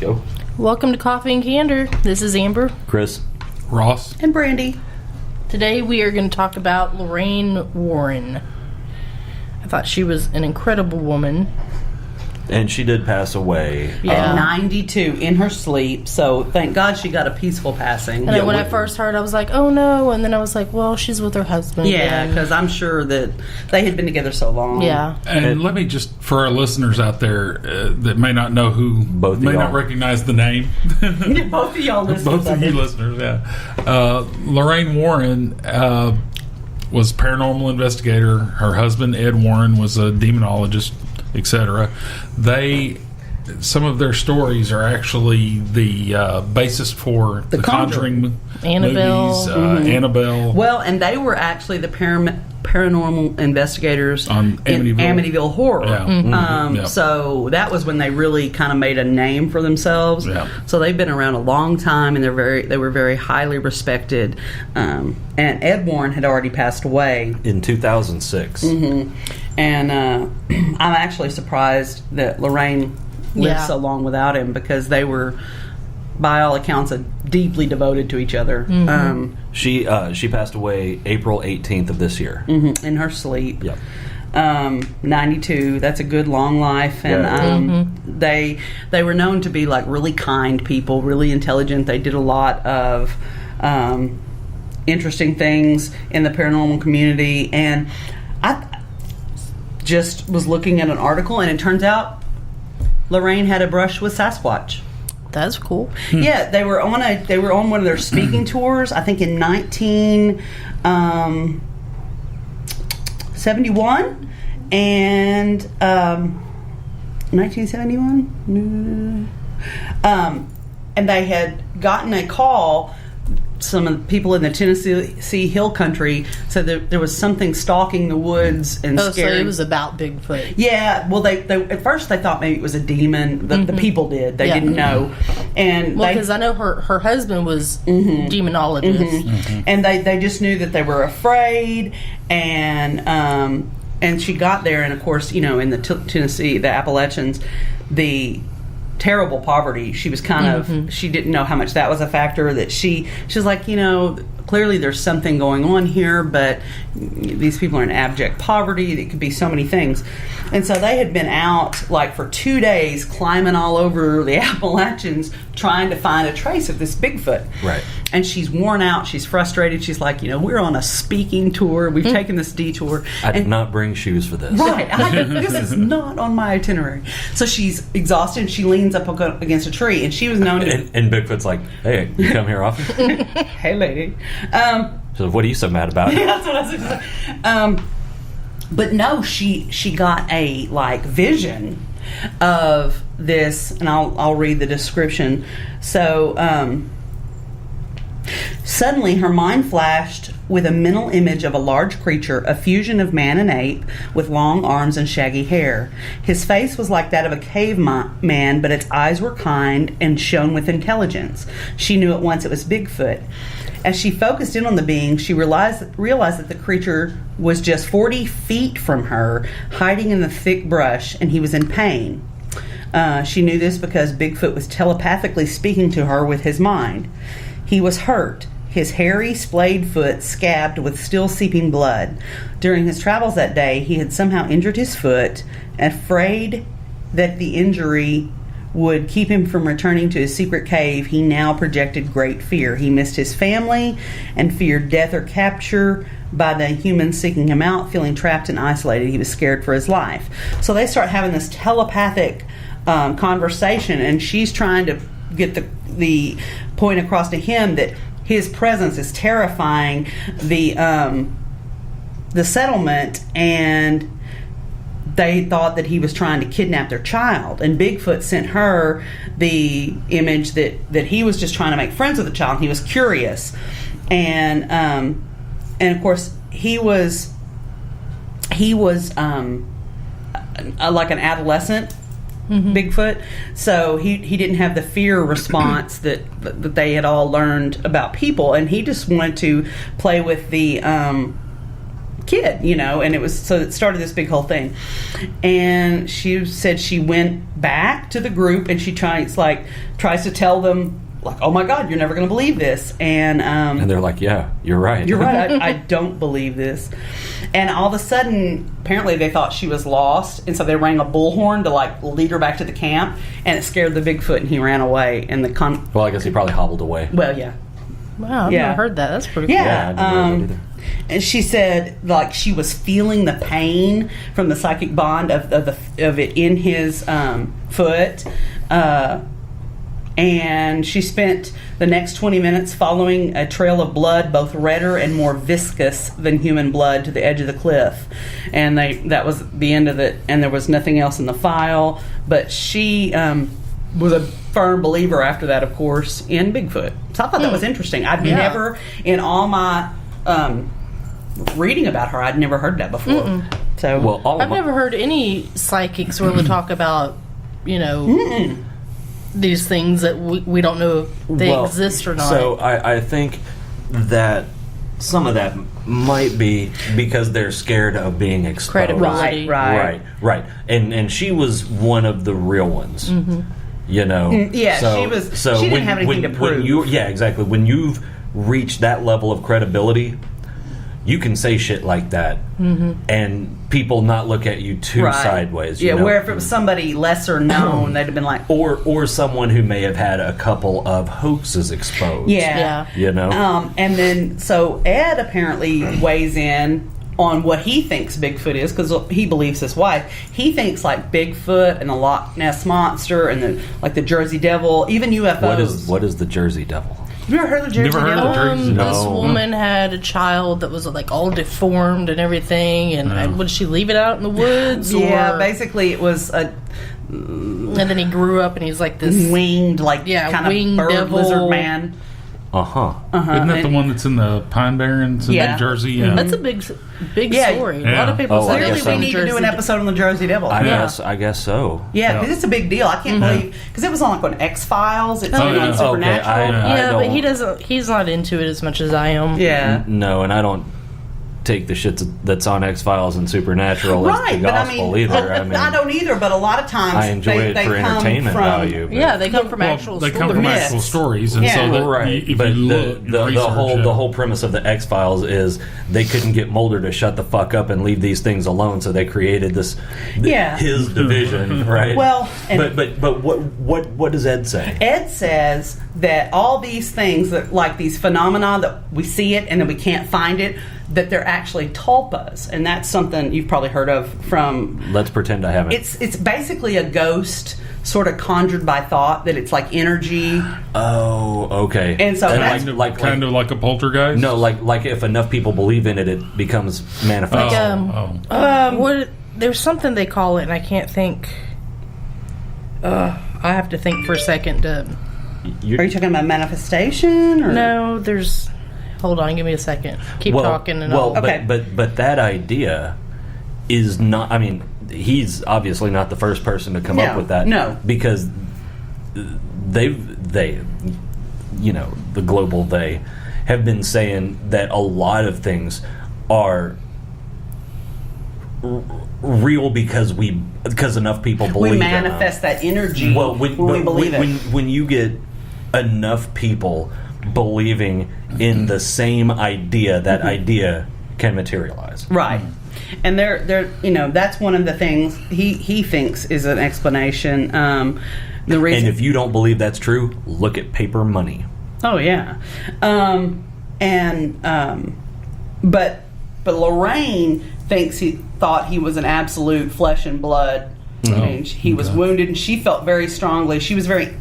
Go. Welcome to Coffee and Candor. This is Amber. Chris. Ross. And Brandy. Today we are going to talk about Lorraine Warren. I thought she was an incredible woman. And she did pass away. Yeah. At 92 in her sleep, so thank God she got a peaceful passing. And then when I first heard, I was like, oh no. And then I was like, well, she's with her husband. Yeah, because I'm sure that they had been together so long. Yeah. And let me just, for our listeners out there that may not know who, Both may y'all. not recognize the name. Both of y'all listeners. Both of you listeners, yeah. Lorraine Warren was a paranormal investigator. Her husband, Ed Warren, was a demonologist, etc. Some of their stories are actually the basis for the Conjuring Annabelle. movies, Annabelle. Well, and they were actually the paranormal investigators On in Amityville Horror. Yeah. Yep. So that was when they really kind of made a name for themselves. Yeah. So they've been around a long time, and they were very highly respected. And Ed Warren had already passed away In 2006. And I'm actually surprised that Lorraine lived so long without him, because they were, by all accounts, deeply devoted to each other. She passed away April 18th of this year. In her sleep. Yep. 92. That's a good long life, and they were known to be like really kind people, really intelligent. They did a lot of interesting things in the paranormal community, and I just was looking at an article, and it turns out Lorraine had a brush with Sasquatch. That's cool. Yeah, they were on one of their speaking tours, I think in 1971 and 1971. And they had gotten a call. Some of the people in the Tennessee Hill Country said that there was something stalking the woods and So scaring. it was about Bigfoot. Yeah, well, they at first they thought maybe it was a demon. The people did. They didn't know, and Well, because I know her husband was demonologist. and they just knew that they were afraid, and she got there, and of course, in the Tennessee, the Appalachians, the terrible poverty, she was kind of, she didn't know how much that was a factor, that she's like, clearly there's something going on here, but these people are in abject poverty. It could be so many things. And so they had been out like for 2 days climbing all over the Appalachians trying to find a trace of this Bigfoot. Right. And she's worn out. She's frustrated. She's like, we're on a speaking tour. We've taken this detour. I did not bring shoes for this. Right. This is not on my itinerary. So she's exhausted, and she leans up against a tree, and she was known to... And Bigfoot's like, hey, you come here often? Hey, lady. So what are you so mad about? That's what I was going to say. But no, she got a vision of this, and I'll read the description. So suddenly her mind flashed with a mental image of a large creature, a fusion of man and ape, with long arms and shaggy hair. His face was like that of a caveman, but its eyes were kind and shone with intelligence. She knew at once it was Bigfoot. As she focused in on the being, she realized that the creature was just 40 feet from her, hiding in the thick brush, and he was in pain. She knew this because Bigfoot was telepathically speaking to her with his mind. He was hurt, his hairy, splayed foot scabbed with still seeping blood. During his travels that day, he had somehow injured his foot, afraid that the injury would keep him from returning to his secret cave. He now projected great fear. He missed his family and feared death or capture by the humans seeking him out. Feeling trapped and isolated, he was scared for his life. So they start having this telepathic conversation, and she's trying to get the point across to him that his presence is terrifying the settlement, and they thought that he was trying to kidnap their child. And Bigfoot sent her the image that he was just trying to make friends with the child. He was curious, and of course he was like an adolescent. Bigfoot, so he didn't have the fear response that they had all learned about people, and he just wanted to play with the kid, and it started this big whole thing. And she said she went back to the group and she tries to tell them, like, oh my God, you're never going to believe this. And they're like, yeah, you're right. You're right. I don't believe this. And all of a sudden, apparently they thought she was lost, and so they rang a bullhorn to like lead her back to the camp, and it scared the Bigfoot, and he ran away. And well, I guess he probably hobbled away. Well, yeah. Wow, I've never heard that. That's pretty cool. Yeah, I didn't know that either. And she said, like, she was feeling the pain from the psychic bond of it in his foot. And she spent the next 20 minutes following a trail of blood, both redder and more viscous than human blood, to the edge of the cliff. And that was the end of it, and there was nothing else in the file. But she was a firm believer after that, of course, in Bigfoot. So I thought that was interesting. I've never, in all my reading about her, I'd never heard that before. So, well, I've never heard any psychics really talk about, these things that we don't know if they exist or not. So I think that some of that might be because they're scared of being exposed. Credibility. Right. And she was one of the real ones. Yeah, she was. So she didn't have anything to prove. Exactly. When you've reached that level of credibility, you can say shit like that, and people not look at you too sideways. Where if it was somebody lesser known, they'd have been like, or someone who may have had a couple of hoaxes exposed. Yeah. And then so Ed apparently weighs in on what he thinks Bigfoot is, because he believes his wife. He thinks like Bigfoot and the Loch Ness Monster and the Jersey Devil, even UFOs. What is the Jersey Devil? You ever heard of Jersey Devil? This woman had a child that was like all deformed and everything, and would she leave it out in the woods? Yeah, basically it was a. And then he grew up, and he's like this winged, kind winged of bird devil. lizard man. Isn't that the one that's in the Pine Barrens in New Jersey? Yeah. That's a big story. A lot of people say clearly we need to do an episode on the Jersey Devil. I guess so. Yeah, because it's a big deal. I can't believe, because it was on on X-Files. It's on Supernatural. But he's not into it as much as I am. Yeah. No, and I don't take the shit that's on X-Files and Supernatural as the gospel either. I don't either, but a lot of times I enjoy it for entertainment value. Yeah, they come from actual stories. They come from actual stories, and so if you look, the whole premise of the X-Files is they couldn't get Mulder to shut the fuck up and leave these things alone, so they created this his division, right? Well, but what does Ed say? Ed says that all these things, that like these phenomena that we see it and then we can't find it, that they're actually tulpas, and that's something you've probably heard of from. Let's pretend I haven't. It's basically a ghost sort of conjured by thought, that it's like energy. Oh, okay. And so kind of like a poltergeist. No, like if enough people believe in it, it becomes manifest. There's something they call it, and I can't think. I have to think for a second. Are you talking about manifestation? Or? No, there's. Hold on, give me a second. Keep talking, and okay. But that idea is not. I mean, he's obviously not the first person to come up with that. No, because they, the global they, have been saying that a lot of things are real because enough people believe. We manifest that energy when we believe it. When you get enough people believing in the same idea, that idea can materialize. Right. And they're that's one of the things he thinks is an explanation. The reason, and if you don't believe that's true, look at paper money. Oh yeah. But Lorraine thought he was an absolute flesh and blood. I mean, he was wounded, and she felt very strongly. She was very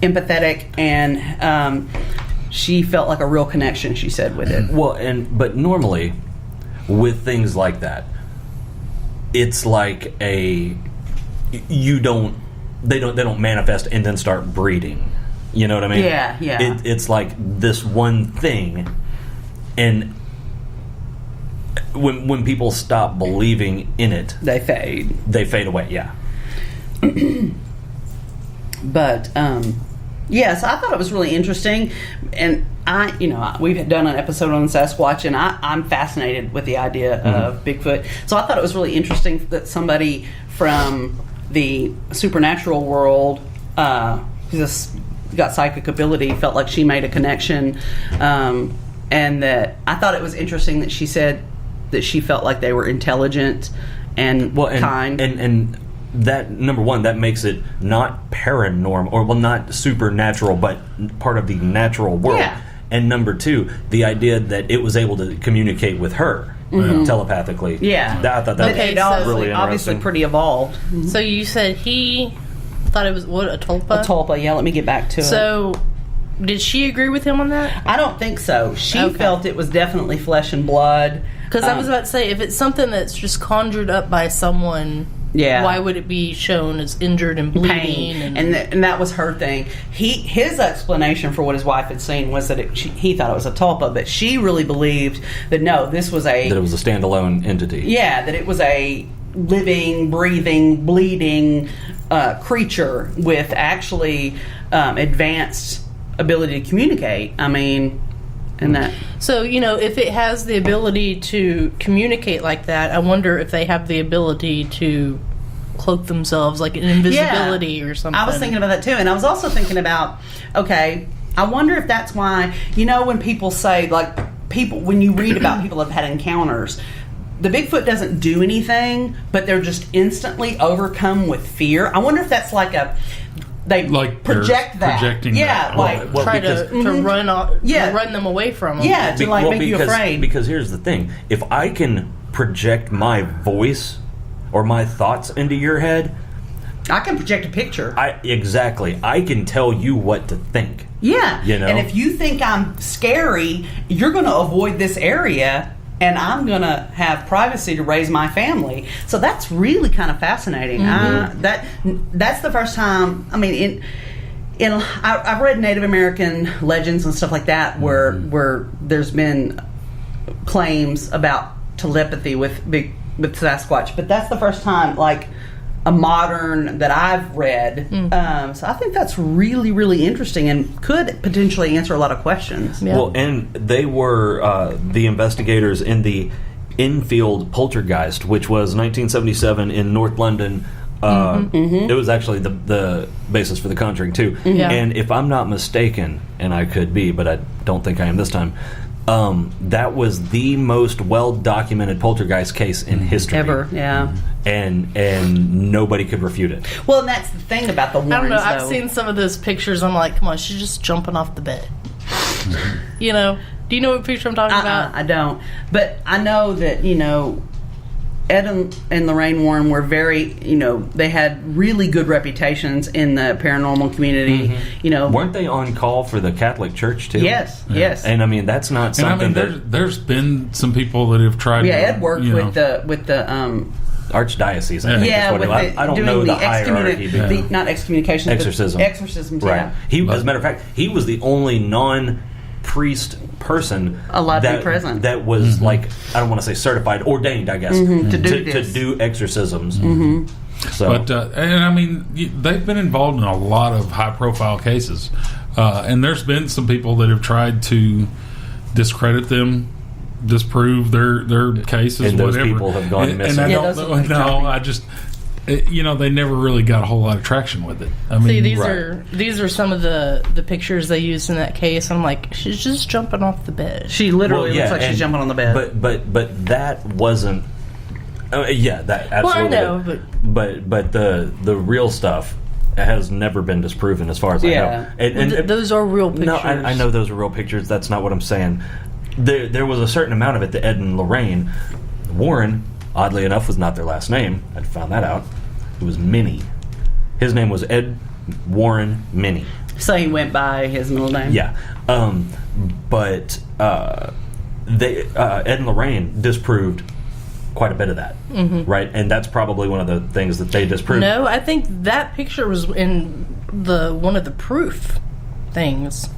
empathetic, and she felt like a real connection, she said, with it. Well, but normally with things like that, it's like they don't manifest and then start breeding. You know what I mean? Yeah. It's like this one thing, and when people stop believing in it, they fade. They fade away. Yeah. But so I thought it was really interesting, and we've done an episode on Sasquatch, and I'm fascinated with the idea of Bigfoot. So I thought it was really interesting that somebody from the supernatural world, who's got psychic ability, felt like she made a connection, and that I thought it was interesting that she said that she felt like they were intelligent and kind. And that, number one, that makes it not paranormal, or not supernatural, but part of the natural world. Yeah. And number two, the idea that it was able to communicate with her telepathically. Yeah. I thought that Okay, was so really obviously interesting. pretty evolved. So you said he thought it was, what, a tulpa? A tulpa, yeah, let me get back to it. So did she agree with him on that? I don't think so. She Okay. felt it was definitely flesh and blood. Because I was about to say, if it's something that's just conjured up by someone, why would it be shown as injured and bleeding? Pain, and that was her thing. His explanation for what his wife had seen was that he thought it was a tulpa, but she really believed that no, this was that it was a standalone entity. Yeah, that it was a living, breathing, bleeding creature with actually advanced ability to communicate. I mean, and that. So, if it has the ability to communicate like that, I wonder if they have the ability to cloak themselves, like an invisibility or something. I was thinking about that too, and I was also thinking about, okay, I wonder if that's why, when people say, like, when you read about people that have had encounters, the Bigfoot doesn't do anything, but they're just instantly overcome with fear. I wonder if that's they project that. Projecting yeah, that. Try to run run them away from them. Yeah, to make you afraid. Because here's the thing: if I can project my voice or my thoughts into your head, I can project a picture. Exactly. I can tell you what to think. Yeah, and if you think I'm scary, you're going to avoid this area. And I'm going to have privacy to raise my family. So that's really kind of fascinating. That's the first time. I mean, I've read Native American legends and stuff like that, where there's been claims about telepathy with Sasquatch. But that's the first time, like, a modern that I've read. So I think that's really, really interesting and could potentially answer a lot of questions. Yeah. Well, and they were the investigators in the Enfield poltergeist, which was 1977 in North London. It was actually the basis for The Conjuring too. And if I'm not mistaken, and I could be, but I don't think I am this time, that was the most well-documented poltergeist case in history. Ever, yeah. And nobody could refute it. Well, and that's the thing about the Warrens, I don't know. I've though. seen some of those pictures. I'm like, come on, she's just jumping off the bed. Do you know what picture I'm talking about? I don't. But I know that, Ed and Lorraine Warren were very, they had really good reputations in the paranormal community. Weren't they on call for the Catholic Church too? Yes. And I mean, that's not something there's been some people that have tried. Yeah, Ed worked with the archdiocese. I think I don't know the hierarchy. Not excommunication, exorcism. Exorcisms, right. Yeah. As a matter of fact, he was the only non-priest person allowed to be present. That was like, I don't want to say certified, ordained, I guess, to do exorcisms. So, but and I mean, they've been involved in a lot of high-profile cases, and there's been some people that have tried to discredit them, disprove their cases, and those whatever. people have gone missing. And I don't know. I just, they never really got a whole lot of traction with it. I mean, these are some of the pictures they used in that case. I'm like, she's just jumping off the bed. She literally looks like she's jumping on the bed. But that wasn't. That absolutely. Well, I know, but the real stuff has never been disproven, as far as I know. And those are real pictures. No, I know those are real pictures. That's not what I'm saying. There was a certain amount of it that Ed and Lorraine Warren, oddly enough, was not their last name. I found that out. It was Minnie. His name was Ed Warren Minnie. So he went by his middle name? Yeah. But Ed and Lorraine disproved quite a bit of that, right? And that's probably one of the things that they disproved. No, I think that picture was in one of the proof things.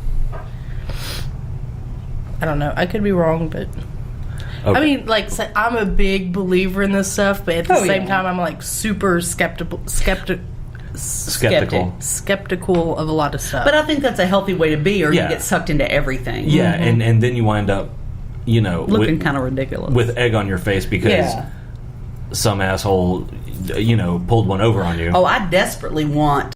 I don't know. I could be wrong, but Okay. I mean, like, I'm a big believer in this stuff, but at the same time, I'm like super skeptical skeptical of a lot of stuff. But I think that's a healthy way to be, or Yeah. you get sucked into everything. Yeah, and then you wind up, Looking kind of ridiculous. with egg on your face because some asshole, pulled one over on you. Oh, I desperately want